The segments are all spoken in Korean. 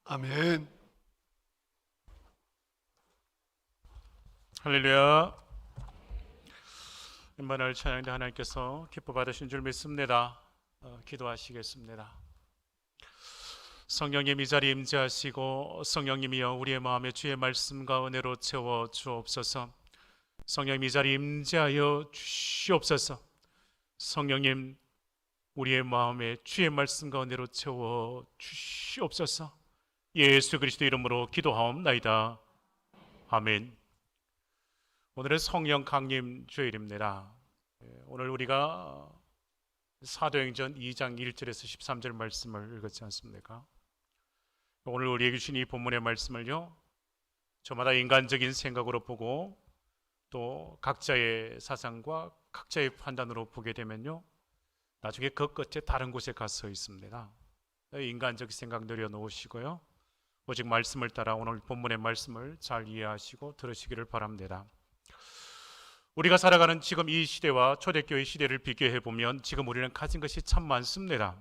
아멘. 할렐루야. 인반을 찬양대 하나님께서 기뻐 받으신 줄 믿습니다. 기도하시겠습니다. 성령님 이 자리에 임재하시고 성령님이여 우리의 마음에 주의 말씀과 은혜로 채워 주옵소서. 성령님 이 자리에 임재하여 주시옵소서. 성령님 우리의 마음에 주의 말씀과 은혜로 채워 주시옵소서. 예수 그리스도 이름으로 기도하옵나이다. 아멘. 오늘은 성령 강림 주일입니다. 오늘 우리가 사도행전 2장 1절에서 13절 말씀을 읽었지 않습니까? 오늘 우리에게 주신 이 본문의 말씀을요, 저마다 인간적인 생각으로 보고 또 각자의 사상과 각자의 판단으로 보게 되면요, 나중에 그 끝에 다른 곳에 가서 있습니다. 인간적 생각 내려놓으시고요, 오직 말씀을 따라 오늘 본문의 말씀을 잘 이해하시고 들으시기를 바랍니다. 우리가 살아가는 지금 이 시대와 초대교회 시대를 비교해 보면 지금 우리는 가진 것이 참 많습니다.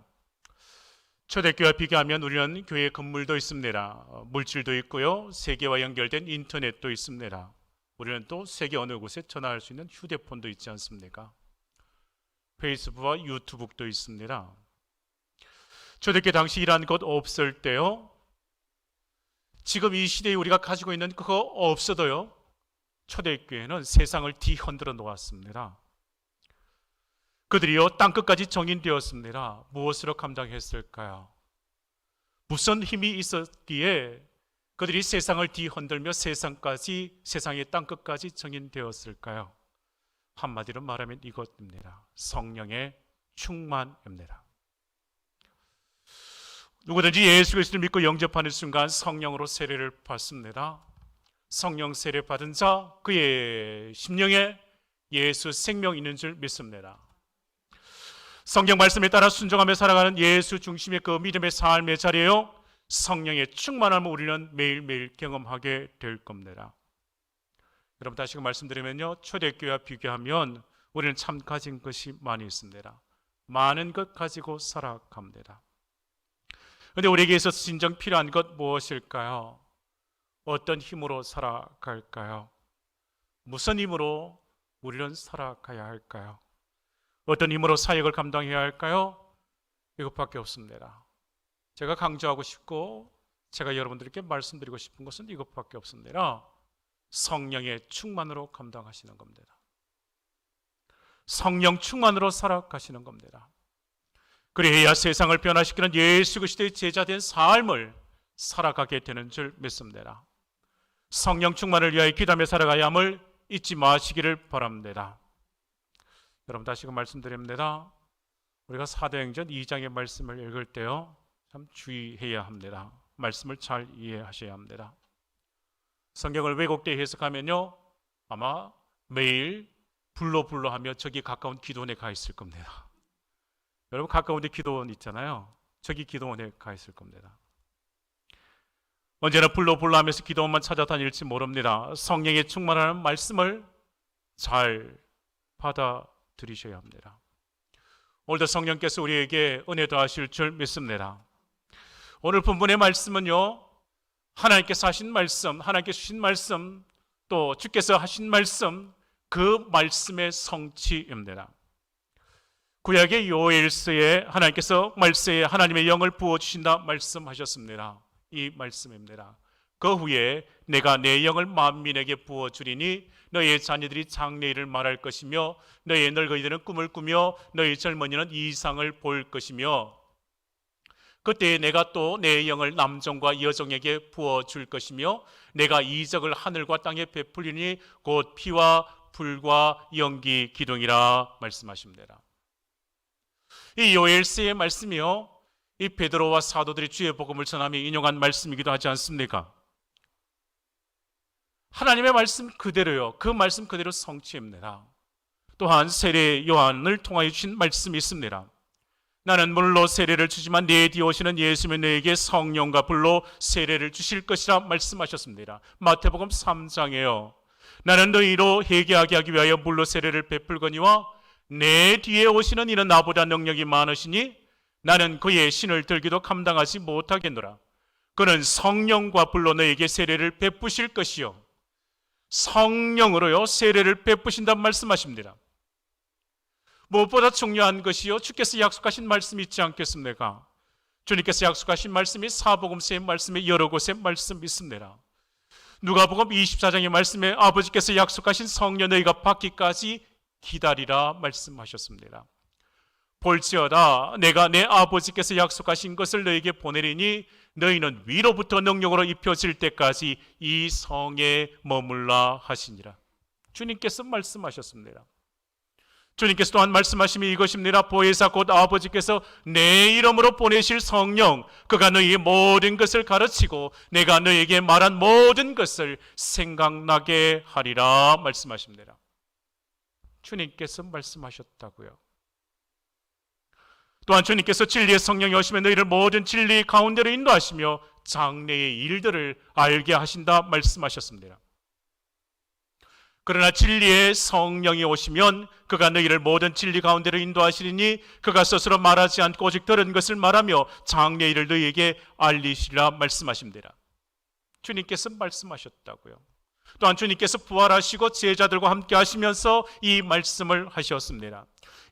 초대교회와 비교하면 우리는 교회 건물도 있습니다. 물질도 있고요, 세계와 연결된 인터넷도 있습니다. 우리는 또 세계 어느 곳에 전화할 수 있는 휴대폰도 있지 않습니까? 페이스북과 유튜브도 있습니다. 초대교회 당시 이러한 것 없을 때요, 지금 이 시대에 우리가 가지고 있는 그거 없어도요, 초대교회는 세상을 뒤흔들어 놓았습니다. 그들이요 땅끝까지 정인되었습니다. 무엇으로 감당했을까요? 무슨 힘이 있었기에 그들이 세상을 뒤흔들며 세상의 땅끝까지 정인되었을까요? 한마디로 말하면 이것입니다. 성령의 충만입니다. 누구든지 예수 그리스도를 믿고 영접하는 순간 성령으로 세례를 받습니다. 성령 세례 받은 자 그의 심령에 예수 생명 있는 줄 믿습니다. 성경 말씀에 따라 순종하며 살아가는 예수 중심의 그 믿음의 삶의 자리에요, 성령의 충만함을 우리는 매일매일 경험하게 될 겁니다. 여러분 다시 말씀드리면요, 초대교회와 비교하면 우리는 참 가진 것이 많이 있습니다. 많은 것 가지고 살아갑니다. 그런데 우리에게 있어서 진정 필요한 것 무엇일까요? 어떤 힘으로 살아갈까요? 무슨 힘으로 우리는 살아가야 할까요? 어떤 힘으로 사역을 감당해야 할까요? 이것밖에 없습니다. 제가 강조하고 싶고 제가 여러분들께 말씀드리고 싶은 것은 이것밖에 없습니다. 성령의 충만으로 감당하시는 겁니다. 성령 충만으로 살아가시는 겁니다. 그래야 세상을 변화시키는 예수 그리스도의 제자된 삶을 살아가게 되는 줄 믿습니다. 성령 충만을 위하여 기도하며 살아가야 함을 잊지 마시기를 바랍니다. 여러분 다시금 말씀드립니다. 우리가 사도행전 2장의 말씀을 읽을 때요, 참 주의해야 합니다. 말씀을 잘 이해하셔야 합니다. 성경을 왜곡되게 해석하면요, 아마 매일 불러 하며 저기 가까운 기도원에 가 있을 겁니다. 여러분 가까운 데 기도원 있잖아요. 저기 기도원에 가 있을 겁니다. 언제나 불러 하면서 기도원만 찾아다닐지 모릅니다. 성령의 충만한 말씀을 잘 받아들이셔야 합니다. 오늘도 성령께서 우리에게 은혜 더하실 줄 믿습니다. 오늘 본문의 말씀은요, 하나님께서 하신 말씀, 하나님께서 주신 말씀, 또 주께서 하신 말씀, 그 말씀의 성취입니다. 구약의 요엘서에 하나님께서 말세에 하나님의 영을 부어주신다 말씀하셨습니다. 이 말씀입니다. 그 후에 내가 내 영을 만민에게 부어주리니 너희의 자녀들이 장래일을 말할 것이며 너희의 늙은이들은 꿈을 꾸며 너희 젊은이는 이상을 볼 것이며 그때 내가 또 내 영을 남종과 여종에게 부어줄 것이며 내가 이적을 하늘과 땅에 베풀리니 곧 피와 불과 연기 기둥이라 말씀하십니다. 이 요엘서의 말씀이요, 이 베드로와 사도들이 주의 복음을 전하며 인용한 말씀이기도 하지 않습니까? 하나님의 말씀 그대로요, 그 말씀 그대로 성취입니다. 또한 세례 요한을 통하여 주신 말씀이 있습니다. 나는 물로 세례를 주지만 내 뒤에 오시는 예수님은 너에게 성령과 불로 세례를 주실 것이라 말씀하셨습니다. 마태복음 3장에요. 나는 너희로 회개하게 하기 위하여 물로 세례를 베풀거니와 내 뒤에 오시는 이는 나보다 능력이 많으시니 나는 그의 신을 들기도 감당하지 못하겠노라. 그는 성령과 불로 너에게 세례를 베푸실 것이요 성령으로요 세례를 베푸신다는 말씀하십니다. 무엇보다 중요한 것이요 주께서 약속하신 말씀이 있지 않겠습니까? 주님께서 약속하신 말씀이 사복음서의 말씀에 여러 곳에 말씀 있습니다. 누가복음 24장의 말씀에 아버지께서 약속하신 성령 너희가 받기까지 기다리라 말씀하셨습니다. 볼지어다 내가 내 아버지께서 약속하신 것을 너희에게 보내리니 너희는 위로부터 능력으로 입혀질 때까지 이 성에 머물라 하시니라. 주님께서 말씀하셨습니다. 주님께서 또한 말씀하심이 이것입니다. 보혜사 곧 아버지께서 내 이름으로 보내실 성령 그가 너희의 모든 것을 가르치고 내가 너희에게 말한 모든 것을 생각나게 하리라 말씀하십니다. 주님께서 말씀하셨다고요. 또한 주님께서 진리의 성령이 오시면 너희를 모든 진리 가운데로 인도하시며 장래의 일들을 알게 하신다 말씀하셨습니다. 그러나 진리의 성령이 오시면 그가 너희를 모든 진리 가운데로 인도하시리니 그가 스스로 말하지 않고 오직 들은 것을 말하며 장래의 일을 너희에게 알리시리라 말씀하십니다. 주님께서 말씀하셨다고요. 또한 주님께서 부활하시고 제자들과 함께 하시면서 이 말씀을 하셨습니다.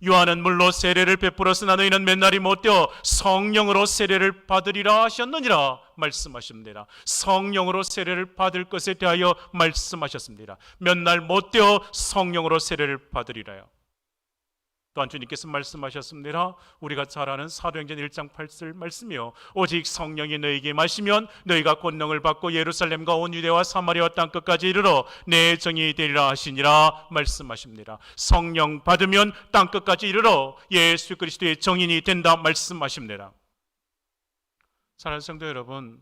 요한은 물로 세례를 베풀었으나 너희는 몇 날이 못되어 성령으로 세례를 받으리라 하셨느니라 말씀하십니다. 성령으로 세례를 받을 것에 대하여 말씀하셨습니다. 몇 날 못되어 성령으로 세례를 받으리라요. 또한 주님께서 말씀하셨습니다. 우리가 잘 아는 사도행전 1장 8절 말씀이요 오직 성령이 너희에게 마시면 너희가 권능을 받고 예루살렘과 온 유대와 사마리아 땅 끝까지 이르러 내 정이 되리라 하시니라 말씀하십니다. 성령 받으면 땅 끝까지 이르러 예수 그리스도의 정인이 된다 말씀하십니다. 사랑하는 성도 여러분,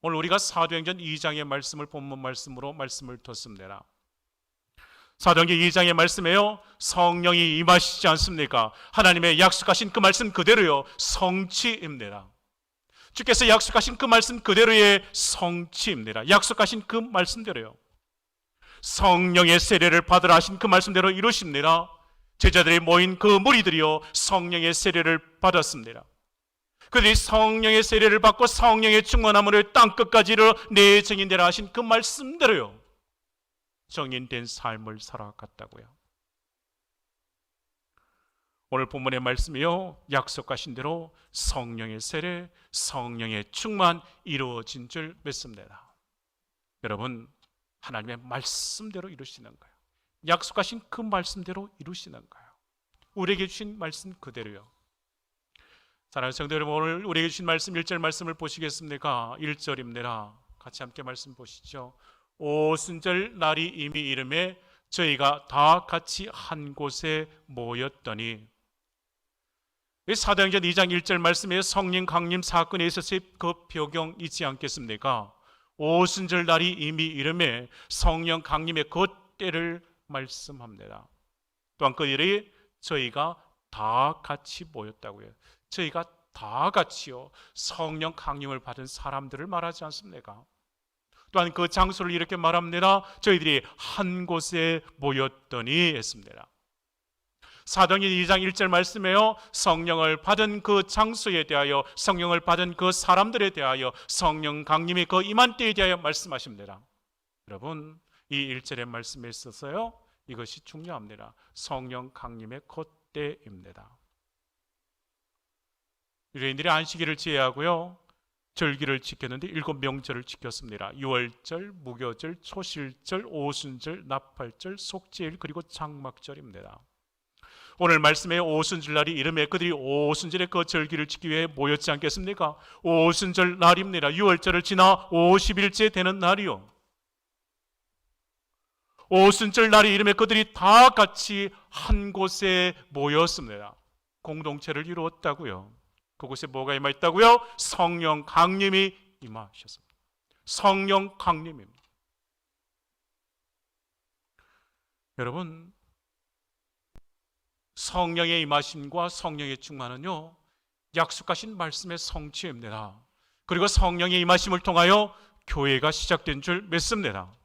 오늘 우리가 사도행전 2장의 말씀을 본문 말씀으로 말씀을 듣습니다. 사도행전 2장의 말씀에요 성령이 임하시지 않습니까? 하나님의 약속하신 그 말씀 그대로요 성취입니다. 주께서 약속하신 그 말씀 그대로의 성취입니다. 약속하신 그 말씀대로요 성령의 세례를 받으라 하신 그 말씀대로 이루십니다. 제자들이 모인 그 무리들이요 성령의 세례를 받았습니다. 그들이 성령의 세례를 받고 성령의 충만함으로 땅 끝까지 이르러 내 정인 되라 하신 그 말씀대로요 정인된 삶을 살아갔다고요. 오늘 본문의 말씀이요 약속하신 대로 성령의 세례, 성령의 충만 이루어진 줄 믿습니다. 여러분, 하나님의 말씀대로 이루시는 거예요. 약속하신 그 말씀대로 이루시는 거예요. 우리에게 주신 말씀 그대로요. 사랑하는 성도 여러분, 오늘 우리에게 주신 말씀 1절 말씀을 보시겠습니까? 1절입니다. 같이 함께 말씀 보시죠. 오순절 날이 이미 이름에 저희가 다 같이 한 곳에 모였더니, 사도행전 2장 1절 말씀에 성령 강림 사건에 있어서의 그 배경이지 않겠습니까? 오순절 날이 이미 이름에 성령 강림의 그 때를 말씀합니다. 또한 그 일이 저희가 다 같이 모였다고요. 저희가 다 같이요 성령 강림을 받은 사람들을 말하지 않습니까? 또한 그 장소를 이렇게 말합니다. 저희들이 한 곳에 모였더니 했습니다. 사도행전 2장 1절 말씀에요 성령을 받은 그 장소에 대하여 성령을 받은 그 사람들에 대하여 성령 강림의 그 임한 때에 대하여 말씀하십니다. 여러분, 이 1절의 말씀에 있어서요 이것이 중요합니다. 성령 강림의 그 때입니다. 유대인들이 안식일을 제외하고요 절기를 지켰는데 7명절을 지켰습니다. 유월절, 무교절, 초실절, 오순절, 나팔절, 속죄일 그리고 장막절입니다. 오늘 말씀에 오순절 날이 이름에 그들이 오순절에 그 절기를 지키기 위해 모였지 않겠습니까? 오순절 날입니다. 유월절을 지나 50일째 되는 날이요. 오순절 날이 이름에 그들이 다 같이 한 곳에 모였습니다. 공동체를 이루었다고요. 그곳에 뭐가 임하였다고요? 성령 강림이 임하셨습니다. 성령 강림입니다. 여러분, 성령의 임하심과 성령의 충만은요 약속하신 말씀의 성취입니다. 그리고 성령의 임하심을 통하여 교회가 시작된 줄 믿습니다.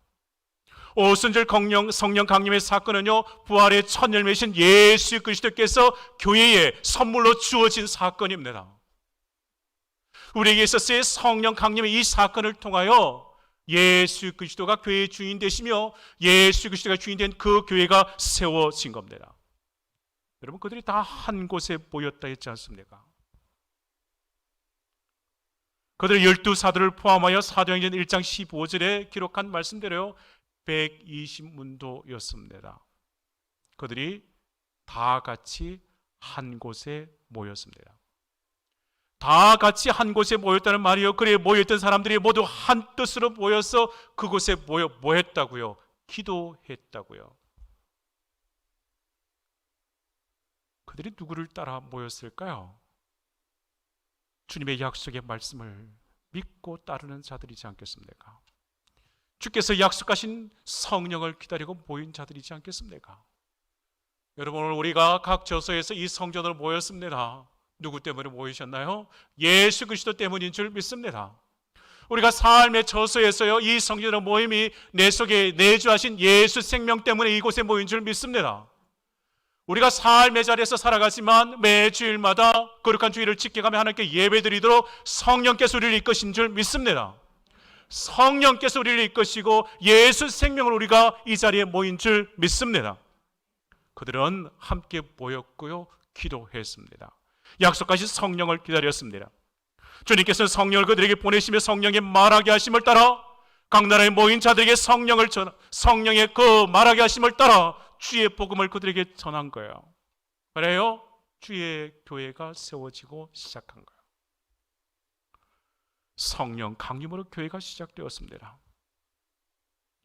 오순절 성령 강림의 사건은요 부활의 첫 열매이신 예수 그리스도께서 교회에 선물로 주어진 사건입니다. 우리에게 있어서의 성령 강림의 이 사건을 통하여 예수 그리스도가 교회의 주인 되시며 예수 그리스도가 주인 된 그 교회가 세워진 겁니다. 여러분, 그들이 다 한 곳에 모였다 했지 않습니까? 그들 12사도를 포함하여 사도행전 1장 15절에 기록한 말씀대로요 120문도였습니다. 그들이 다 같이 한 곳에 모였습니다. 다 같이 한 곳에 모였다는 말이요, 그래 모였던 사람들이 모두 한 뜻으로 모여서 그곳에 모여 뭐 했다고요? 기도했다고요. 그들이 누구를 따라 모였을까요? 주님의 약속의 말씀을 믿고 따르는 자들이지 않겠습니까? 주께서 약속하신 성령을 기다리고 모인 자들이지 않겠습니까? 여러분, 오늘 우리가 각 저서에서 이 성전으로 모였습니다. 누구 때문에 모이셨나요? 예수 그리스도 때문인 줄 믿습니다. 우리가 삶의 저서에서요 이 성전으로 모임이 내 속에 내주하신 예수 생명 때문에 이곳에 모인 줄 믿습니다. 우리가 삶의 자리에서 살아가지만 매 주일마다 거룩한 주일을 지켜가며 하나님께 예배드리도록 성령께서 우리를 이끄신 줄 믿습니다. 성령께서 우리를 이끄시고 예수 생명을 우리가 이 자리에 모인 줄 믿습니다. 그들은 함께 모였고요 기도했습니다. 약속하신 성령을 기다렸습니다. 주님께서는 성령을 그들에게 보내시며 성령의 말하게 하심을 따라 각 나라에 모인 자들에게 성령의 그 말하게 하심을 따라 주의 복음을 그들에게 전한 거예요. 그래요? 주의 교회가 세워지고 시작한 거예요. 성령 강림으로 교회가 시작되었습니다.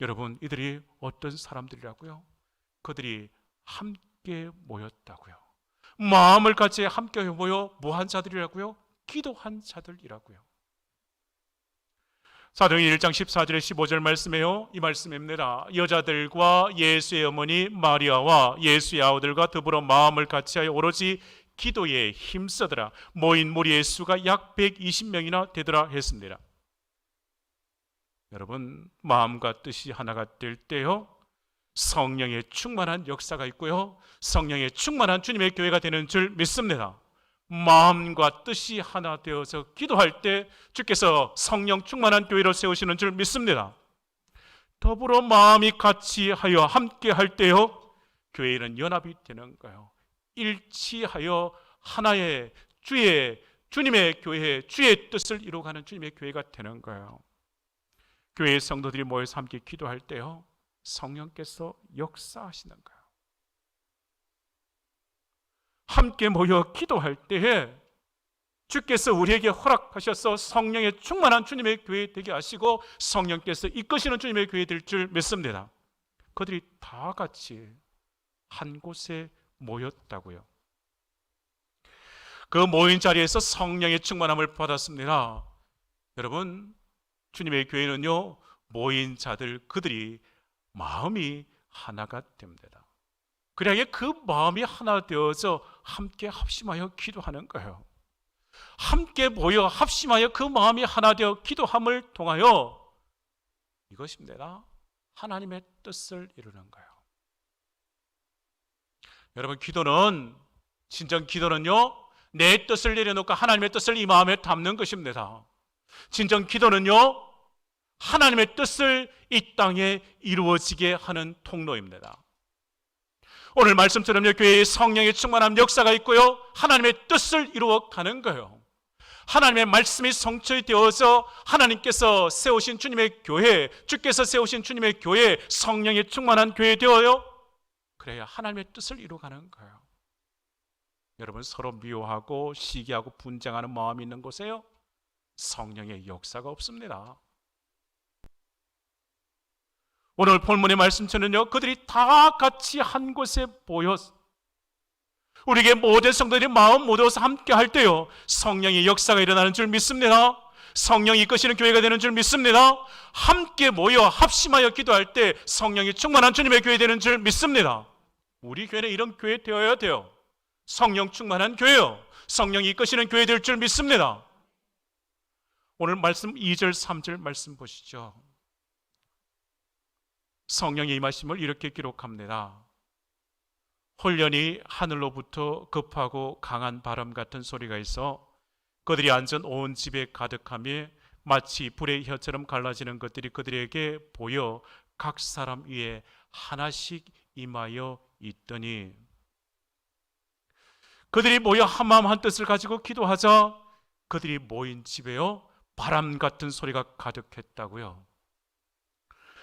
여러분, 이들이 어떤 사람들이라고요? 그들이 함께 모였다고요. 마음을 같이 함께 모여 뭐한 자들이라고요? 기도한 자들이라고요. 사도행전 1장 14절에 15절 말씀에요 이 말씀입니다. 여자들과 예수의 어머니 마리아와 예수의 아우들과 더불어 마음을 같이하여 오로지 기도에 힘쓰더라. 모인 무리의 수가 약 120명이나 되더라 했습니다. 여러분, 마음과 뜻이 하나가 될 때요 성령의 충만한 역사가 있고요 성령의 충만한 주님의 교회가 되는 줄 믿습니다. 마음과 뜻이 하나 되어서 기도할 때 주께서 성령 충만한 교회로 세우시는 줄 믿습니다. 더불어 마음이 같이 하여 함께 할 때요 교회는 연합이 되는 거예요. 일치하여 하나의 주님의 교회, 주의 뜻을 이루어가는 주님의 교회가 되는 거예요. 교회의 성도들이 모여서 함께 기도할 때요 성령께서 역사하시는 거예요. 함께 모여 기도할 때에 주께서 우리에게 허락하셔서 성령의 충만한 주님의 교회 되게 하시고 성령께서 이끄시는 주님의 교회 될 줄 믿습니다. 그들이 다 같이 한 곳에 모였다고요. 그 모인 자리에서 성령의 충만함을 받았습니다. 여러분, 주님의 교회는요 모인 자들 그들이 마음이 하나가 됩니다. 그래야 그 마음이 하나 되어서 함께 합심하여 기도하는 거예요. 함께 모여 합심하여 그 마음이 하나 되어 기도함을 통하여 이것입니다. 하나님의 뜻을 이루는 거예요. 여러분, 진정 기도는요 내 뜻을 내려놓고 하나님의 뜻을 이 마음에 담는 것입니다. 진정 기도는요 하나님의 뜻을 이 땅에 이루어지게 하는 통로입니다. 오늘 말씀처럼요 교회에 성령의 충만한 역사가 있고요 하나님의 뜻을 이루어가는 거예요. 하나님의 말씀이 성취되어서 하나님께서 세우신 주님의 교회, 주께서 세우신 주님의 교회, 성령의 충만한 교회 되어요 그래야 하나님의 뜻을 이루어가는 거예요. 여러분, 서로 미워하고 시기하고 분쟁하는 마음이 있는 곳에요 성령의 역사가 없습니다. 오늘 본문의 말씀처럼요 그들이 다 같이 한 곳에 모여 우리에게 모든 성도들이 마음 모여서 함께 할 때요 성령의 역사가 일어나는 줄 믿습니다. 성령이 이끄시는 교회가 되는 줄 믿습니다. 함께 모여 합심하여 기도할 때 성령이 충만한 주님의 교회 되는 줄 믿습니다. 우리 교회는 이런 교회 되어야 돼요. 성령 충만한 교회요 성령이 이끄시는 교회 될 줄 믿습니다. 오늘 말씀 2절 3절 말씀 보시죠. 성령의 임하심을 이렇게 기록합니다. 홀련히 하늘로부터 급하고 강한 바람 같은 소리가 있어 그들이 앉은 온 집에 가득하며 마치 불의 혀처럼 갈라지는 것들이 그들에게 보여 각 사람 위에 하나씩 임하여 있더니, 그들이 모여 한마음 한뜻을 가지고 기도하자 그들이 모인 집에요 바람 같은 소리가 가득했다고요.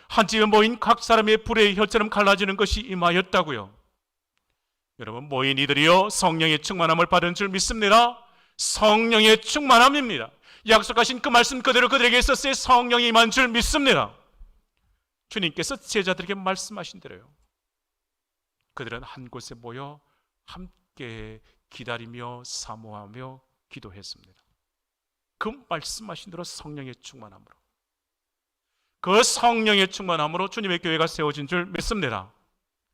한 집에 모인 각 사람의 불의 혀처럼 갈라지는 것이 임하였다고요. 여러분, 모인 이들이요 성령의 충만함을 받은 줄 믿습니다. 성령의 충만함입니다. 약속하신 그 말씀 그대로 그들에게 있었어요. 성령이 임한 줄 믿습니다. 주님께서 제자들에게 말씀하신 대로요, 그들은 한 곳에 모여 함께 기다리며 사모하며 기도했습니다. 그 말씀하신 대로 성령의 충만함으로, 그 성령의 충만함으로 주님의 교회가 세워진 줄 믿습니다.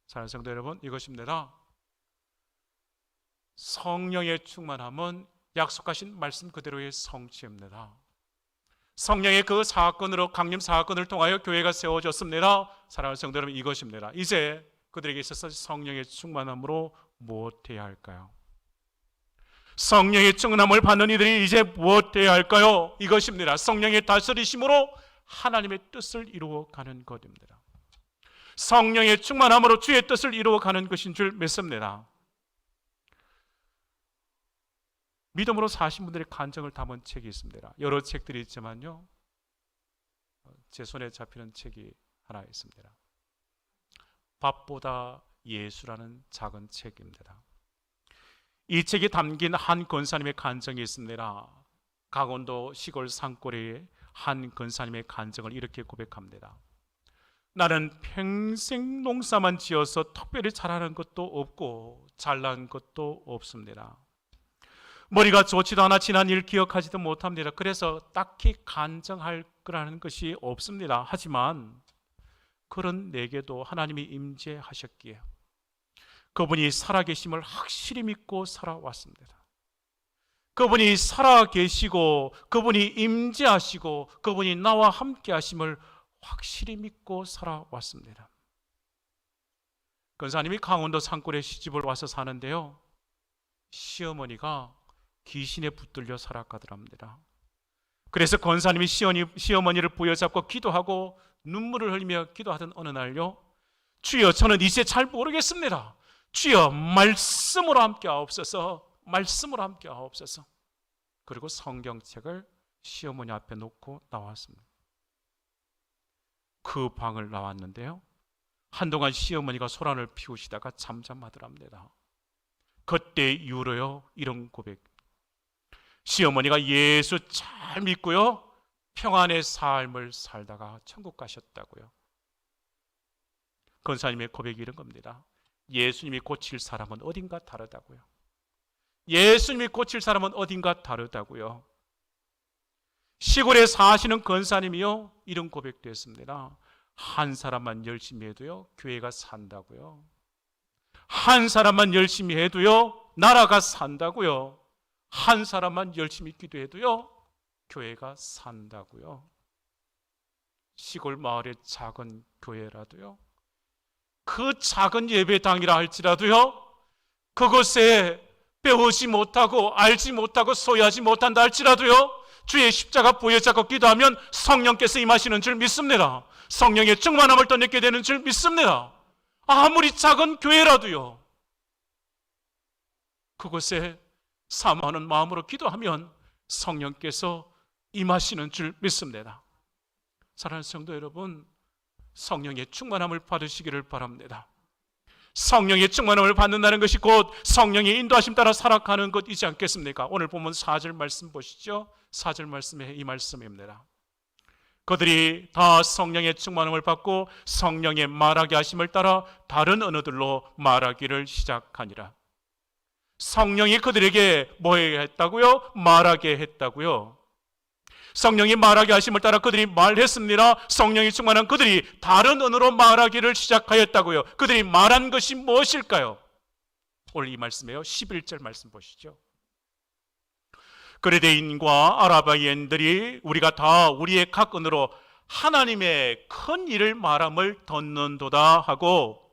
사랑하는 성도 여러분, 이것입니다. 성령의 충만함은 약속하신 말씀 그대로의 성취입니다. 성령의 그 사건으로, 강림 사건을 통하여 교회가 세워졌습니다. 사랑하는 성도 여러분, 이것입니다. 이제 그들에게 있어서 성령의 충만함으로 무엇 해야 할까요? 성령의 충만함을 받는 이들이 이제 무엇 해야 할까요? 이것입니다. 성령의 다스리심으로 하나님의 뜻을 이루어가는 것입니다. 성령의 충만함으로 주의 뜻을 이루어가는 것인 줄 믿습니다. 믿음으로 사신 분들의 간증을 담은 책이 있습니다. 여러 책들이 있지만요, 제 손에 잡히는 책이 하나 있습니다. 밥보다 예수라는 작은 책입니다. 이 책에 담긴 한 권사님의 간증이 있습니다. 강원도 시골 산골의 한 권사님의 간증을 이렇게 고백합니다. 나는 평생 농사만 지어서 특별히 잘하는 것도 없고 잘난 것도 없습니다. 머리가 좋지도 않아 지난 일 기억하지도 못합니다. 그래서 딱히 간증할 거라는 것이 없습니다. 하지만 그런 내게도 하나님이 임재하셨기에 그분이 살아계심을 확실히 믿고 살아왔습니다. 그분이 살아계시고 그분이 임재하시고 그분이 나와 함께 하심을 확실히 믿고 살아왔습니다. 권사님이 강원도 산골에 시집을 와서 사는데요, 시어머니가 귀신에 붙들려 살아가더랍니다. 그래서 권사님이 시어머니를 부여잡고 기도하고 눈물을 흘리며 기도하던 어느 날요, 주여, 저는 이제 잘 모르겠습니다. 주여, 말씀으로 함께 하옵소서, 말씀으로 함께 하옵소서. 그리고 성경책을 시어머니 앞에 놓고 나왔습니다. 그 방을 나왔는데요, 한동안 시어머니가 소란을 피우시다가 잠잠하더랍니다. 그때 이후로요, 이런 고백, 시어머니가 예수 잘 믿고요, 평안의 삶을 살다가 천국 가셨다고요. 권사님의 고백이 이런 겁니다. 예수님이 고칠 사람은 어딘가 다르다고요. 예수님이 고칠 사람은 어딘가 다르다고요. 시골에 사시는 권사님이요, 이런 고백도 했습니다. 한 사람만 열심히 해도요, 교회가 산다고요. 한 사람만 열심히 해도요, 나라가 산다고요. 한 사람만 열심히 기도해도요, 교회가 산다고요. 시골 마을의 작은 교회라도요, 그 작은 예배당이라 할지라도요, 그곳에 배우지 못하고 알지 못하고 소유하지 못한다 할지라도요, 주의 십자가 부여잡고 기도하면 성령께서 임하시는 줄 믿습니다. 성령의 충만함을 떠내게 되는 줄 믿습니다. 아무리 작은 교회라도요, 그곳에 사모하는 마음으로 기도하면 성령께서 임하시는 줄 믿습니다. 사랑하는 성도 여러분, 성령의 충만함을 받으시기를 바랍니다. 성령의 충만함을 받는다는 것이 곧 성령의 인도하심 따라 살아가는 것이지 않겠습니까? 오늘 보면 4절 말씀 보시죠. 4절 말씀에 이 말씀입니다. 그들이 다 성령의 충만함을 받고 성령의 말하게 하심을 따라 다른 언어들로 말하기를 시작하니라. 성령이 그들에게 뭐 했다고요? 말하게 했다고요. 성령이 말하게 하심을 따라 그들이 말했습니다. 성령이 충만한 그들이 다른 언어로 말하기를 시작하였다고요. 그들이 말한 것이 무엇일까요? 오늘 이 말씀이에요. 11절 말씀 보시죠. 그레데인과 아라바이인들이 우리가 다 우리의 각 언어로 하나님의 큰 일을 말함을 듣는도다 하고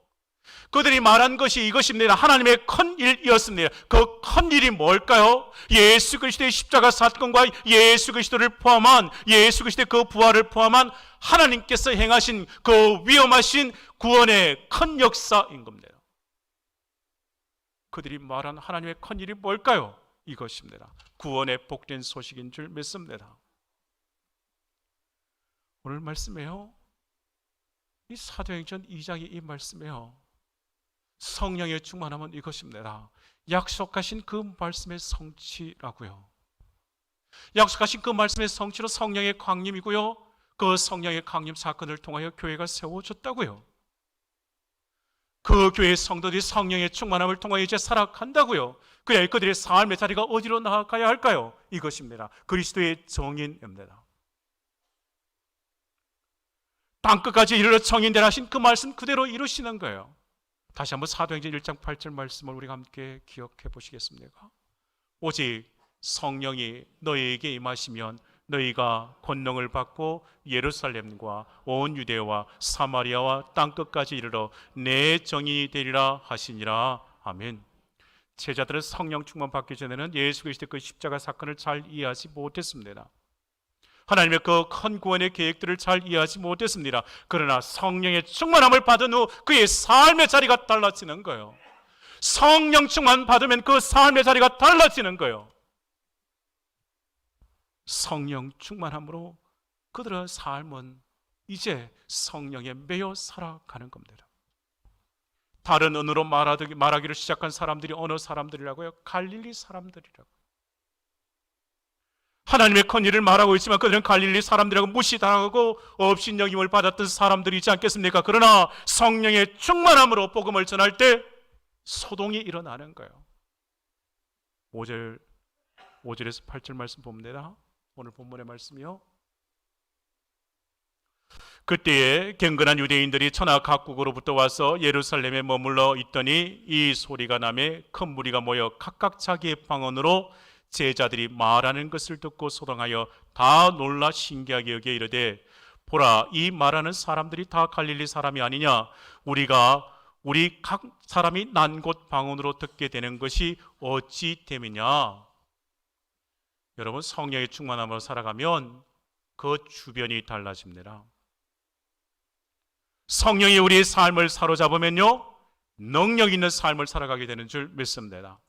그들이 말한 것이 이것입니다. 하나님의 큰 일이었습니다. 그 큰 일이 뭘까요? 예수 그리스도의 십자가 사건과 예수 그리스도를 포함한, 예수 그리스도의 그 부활을 포함한 하나님께서 행하신 그 위엄하신 구원의 큰 역사인 겁니다. 그들이 말한 하나님의 큰 일이 뭘까요? 이것입니다. 구원의 복된 소식인 줄 믿습니다. 오늘 말씀에요, 이 사도행전 2장의 이 말씀에요, 성령의 충만함은 이것입니다. 약속하신 그 말씀의 성취라고요. 약속하신 그 말씀의 성취로 성령의 강림이고요, 그 성령의 강림 사건을 통하여 교회가 세워졌다고요. 그 교회의 성도들이 성령의 충만함을 통하여 이제 살아간다고요. 그래야 그들의 삶의 자리가 어디로 나아가야 할까요? 이것입니다. 그리스도의 정인입니다. 땅끝까지 이르러 정인되라 하신 그 말씀 그대로 이루시는 거예요. 다시 한번 사도행전 1장 8절 말씀을 우리가 함께 기억해 보시겠습니까? 오직 성령이 너희에게 임하시면 너희가 권능을 받고 예루살렘과 온 유대와 사마리아와 땅끝까지 이르러 내 정인이 되리라 하시니라. 아멘. 제자들은 성령 충만 받기 전에는 예수 그리스도의 그 십자가 사건을 잘 이해하지 못했습니다. 하나님의 그 큰 구원의 계획들을 잘 이해하지 못했습니다. 그러나 성령의 충만함을 받은 후 그의 삶의 자리가 달라지는 거예요. 성령 충만 받으면 그 삶의 자리가 달라지는 거예요. 성령 충만함으로 그들의 삶은 이제 성령에 매여 살아가는 겁니다. 다른 언어로 말하기를 시작한 사람들이 어느 사람들이라고요? 갈릴리 사람들이라고. 하나님의 큰 일을 말하고 있지만 그들은 갈릴리 사람들이라고 무시당하고 업신여김을 받았던 사람들이지 않겠습니까? 그러나 성령의 충만함으로 복음을 전할 때 소동이 일어나는 거예요. 5절에서 8절 말씀 봅니다. 오늘 본문의 말씀이요. 그때에 경건한 유대인들이 천하 각국으로부터 와서 예루살렘에 머물러 있더니 이 소리가 나매 큰 무리가 모여 각각 자기의 방언으로 제자들이 말하는 것을 듣고 소동하여 다 놀라 신기하게 여겨 이르되, 보라, 이 말하는 사람들이 다 갈릴리 사람이 아니냐? 우리 각 사람이 난 곳 방언으로 듣게 되는 것이 어찌 됨이냐? 여러분, 성령의 충만함으로 살아가면 그 주변이 달라집니다. 성령이 우리의 삶을 사로잡으면요, 능력 있는 삶을 살아가게 되는 줄 믿습니다.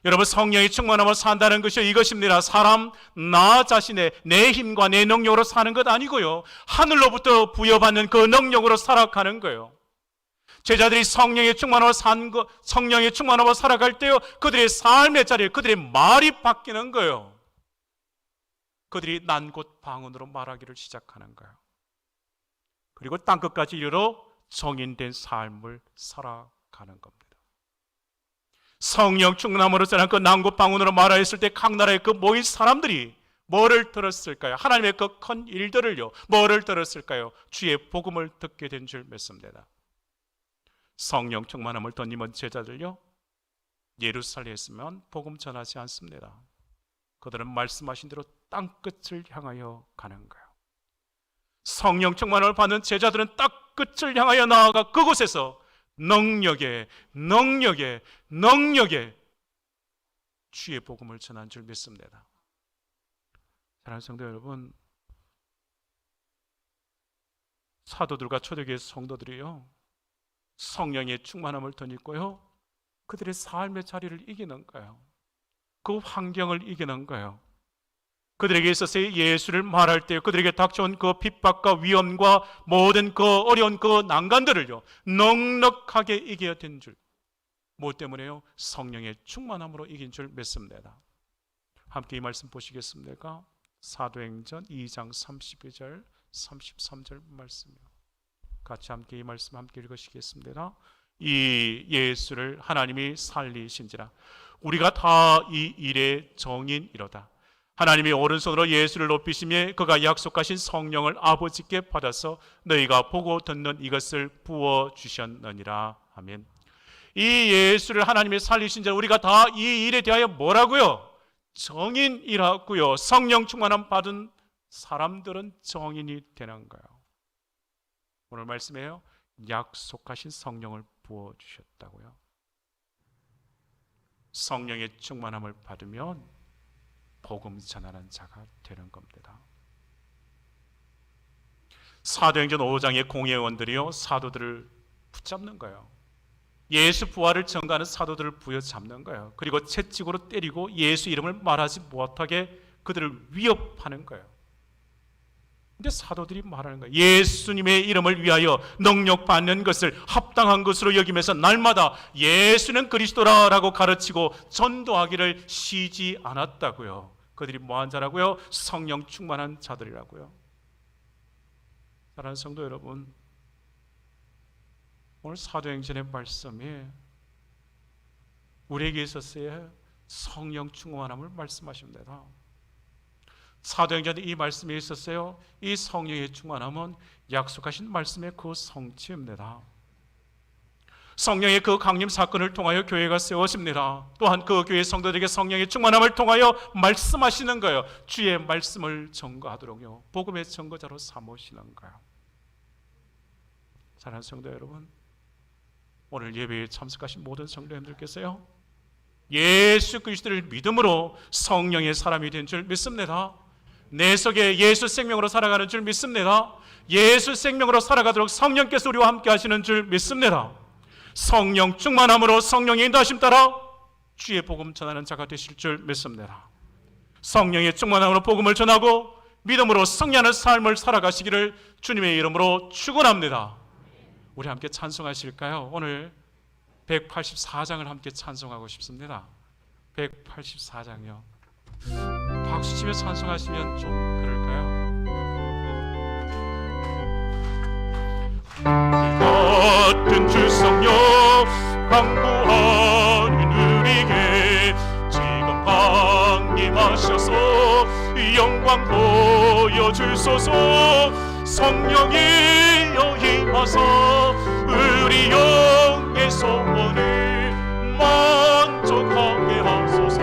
여러분, 성령이 충만함으로 산다는 것이 이것입니다. 사람 나 자신의 내 힘과 내 능력으로 사는 것 아니고요, 하늘로부터 부여받는 그 능력으로 살아가는 거예요. 제자들이 성령의 충만함으로 살아갈 때요, 그들의 삶의 자리에 그들의 말이 바뀌는 거예요. 그들이 난 곳 방언으로 말하기를 시작하는 거예요. 그리고 땅끝까지 이르러 정인된 삶을 살아가는 겁니다. 성령 충만함으로 자란 그 난곳 방언으로 말하였을 때 각 나라의 그 모인 사람들이 뭐를 들었을까요? 하나님의 그 큰 일들을요, 뭐를 들었을까요? 주의 복음을 듣게 된 줄 믿습니다. 성령 충만함을 덧입은 제자들요, 예루살렘에 있으면 복음 전하지 않습니다. 그들은 말씀하신 대로 땅끝을 향하여 가는 거예요. 성령 충만함을 받는 제자들은 땅끝을 향하여 나아가 그곳에서 능력에 주의 복음을 전한 줄 믿습니다. 사랑하는 성도 여러분, 사도들과 초대교회 성도들이요, 성령의 충만함을 덧입고요, 그들의 삶의 자리를 이기는 거예요. 그 환경을 이기는 거예요. 그들에게 있어서의 예수를 말할 때 그들에게 닥쳐온 그 핍박과 위험과 모든 그 어려운 그 난간들을요, 넉넉하게 이겨야 된 줄. 무엇 때문에요? 성령의 충만함으로 이긴 줄 믿습니다. 함께 이 말씀 보시겠습니까? 사도행전 2장 32절 33절 말씀이요. 같이 함께 이 말씀 함께 읽으시겠습니다. 이 예수를 하나님이 살리신지라 우리가 다 이 일의 정인이로다. 하나님이 오른손으로 예수를 높이시며 그가 약속하신 성령을 아버지께 받아서 너희가 보고 듣는 이것을 부어주셨느니라. 아멘. 이 예수를 하나님이 살리신 자 우리가 다 이 일에 대하여 뭐라고요? 정인이라고요. 성령 충만함 받은 사람들은 정인이 되는 거예요. 오늘 말씀에요, 약속하신 성령을 부어주셨다고요. 성령의 충만함을 받으면 복음 전하는 자가 되는 겁니다. 사도행전 5장의 공회원들이요, 사도들을 붙잡는 거예요. 예수 부활을 전가하는 사도들을 부여잡는 거예요. 그리고 채찍으로 때리고 예수 이름을 말하지 못하게 그들을 위협하는 거예요. 근데 사도들이 말하는 거예요. 예수님의 이름을 위하여 능력받는 것을 합당한 것으로 여기면서 날마다 예수는 그리스도라라고 가르치고 전도하기를 쉬지 않았다고요. 그들이 뭐한 자라고요? 성령 충만한 자들이라고요. 사랑하는 성도 여러분, 오늘 사도행전의 말씀이 우리에게 있어서의 성령 충만함을 말씀하십니다. 사도행전에 이 말씀이 있었어요. 이 성령의 충만함은 약속하신 말씀의 그 성취입니다. 성령의 그 강림 사건을 통하여 교회가 세워집니다. 또한 그 교회 성도들에게 성령의 충만함을 통하여 말씀하시는 거예요. 주의 말씀을 전거하도록요, 복음의 전거자로 삼으시는 거예요. 사랑하는 성도 여러분, 오늘 예배에 참석하신 모든 성도님들께서요, 예수 그리스도를 믿음으로 성령의 사람이 된 줄 믿습니다. 내 속에 예수 생명으로 살아가는 줄 믿습니다. 예수 생명으로 살아가도록 성령께서 우리와 함께 하시는 줄 믿습니다. 성령 충만함으로 성령의 인도하심 따라 주의 복음 전하는 자가 되실 줄 믿습니다. 성령의 충만함으로 복음을 전하고 믿음으로 승리하는 삶을 살아가시기를 주님의 이름으로 축원합니다. 우리 함께 찬송하실까요? 오늘 184장을 함께 찬송하고 싶습니다. 184장이요. 박수치며 찬송하시면 좀 그럴까요? 같은 주 성령 강구하는 우리에게 지금 강림하셔서 영광 보여주소서. 성령이여 임하사 우리 영의 소원을 만족하게 하소서.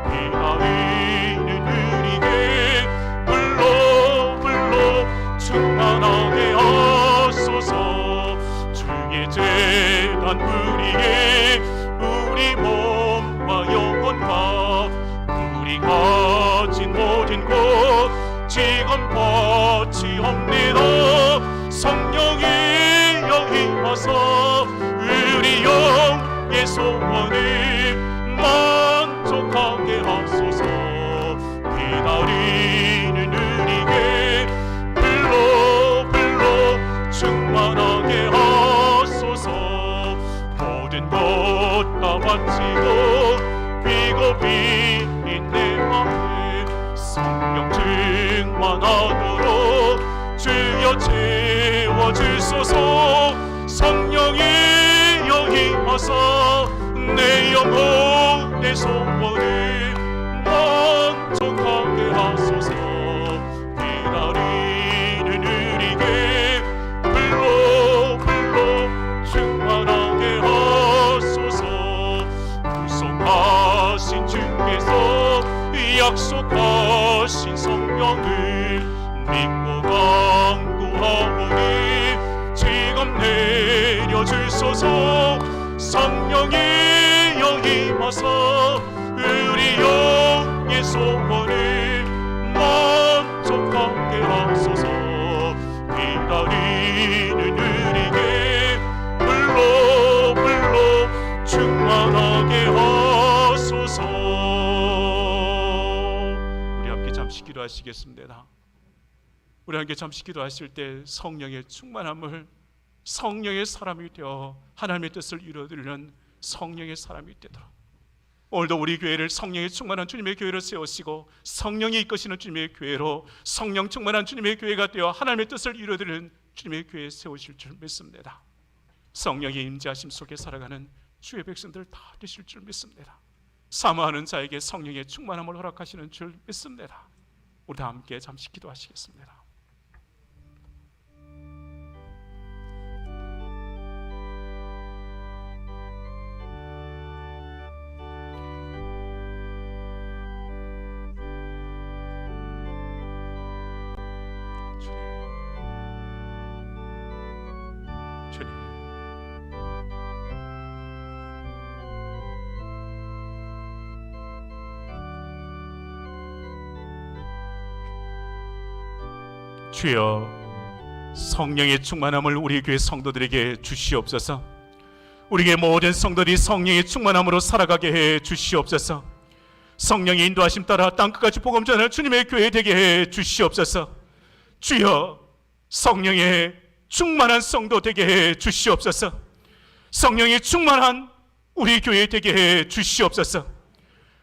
피하리는 우리에게 불러 충만하게 하소서. 주의 재단 우리의 우리 몸과 영혼과 우리 가진 모든 것 지금 바치옵니다. 성령이여 임하사 우리 영의 소원을 만족하게 하소서. 기다리는 우리에게 불러 충만하게 하소서. 모든 것 다 바치고 비겁이 내 맘에 성령 충만하도록 주여 채워주소서. 성령이여 임하사 내 영혼의 소원을 만족하게 하소서. 기다리는 우리에게 불러 충만하게 하소서. 구속하신 주께서 약속하신 성령을 믿고 간구하오니 지금 내려주소서. 성령이여 임하사 우리 영의 소원을 만족하게 하소서. 기다리는 우리에게 불러 충만하게 하소서. 우리 함께 잠시 기도하시겠습니다. 우리 함께 잠시 기도하실 때 성령의 충만함을, 성령의 사람이 되어 하나님의 뜻을 이루어드리는 성령의 사람이 되도록 오늘도 우리 교회를 성령의 충만한 주님의 교회로 세우시고 성령이 이끄시는 주님의 교회로, 성령 충만한 주님의 교회가 되어 하나님의 뜻을 이루어드리는 주님의 교회에 세우실 줄 믿습니다. 성령의 임재하심 속에 살아가는 주의 백성들 다 되실 줄 믿습니다. 사모하는 자에게 성령의 충만함을 허락하시는 줄 믿습니다. 우리 다 함께 잠시 기도하시겠습니다. 주님, 주여, 성령의 충만함을 우리 교회 성도들에게 주시옵소서. 우리의 모든 성도들이 성령의 충만함으로 살아가게 해 주시옵소서. 성령의 인도하심 따라 땅끝까지 복음 전하는 주님의 교회 되게 해 주시옵소서. 주여, 성령의 충만한 성도 되게 해 주시옵소서. 성령의 충만한 우리 교회 되게 해 주시옵소서.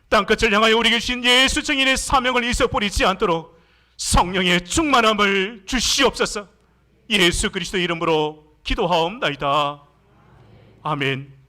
땅끝을 향하여 우리 계신 예수 증인의 사명을 잊어버리지 않도록 성령의 충만함을 주시옵소서. 예수 그리스도 이름으로 기도하옵나이다. 아멘.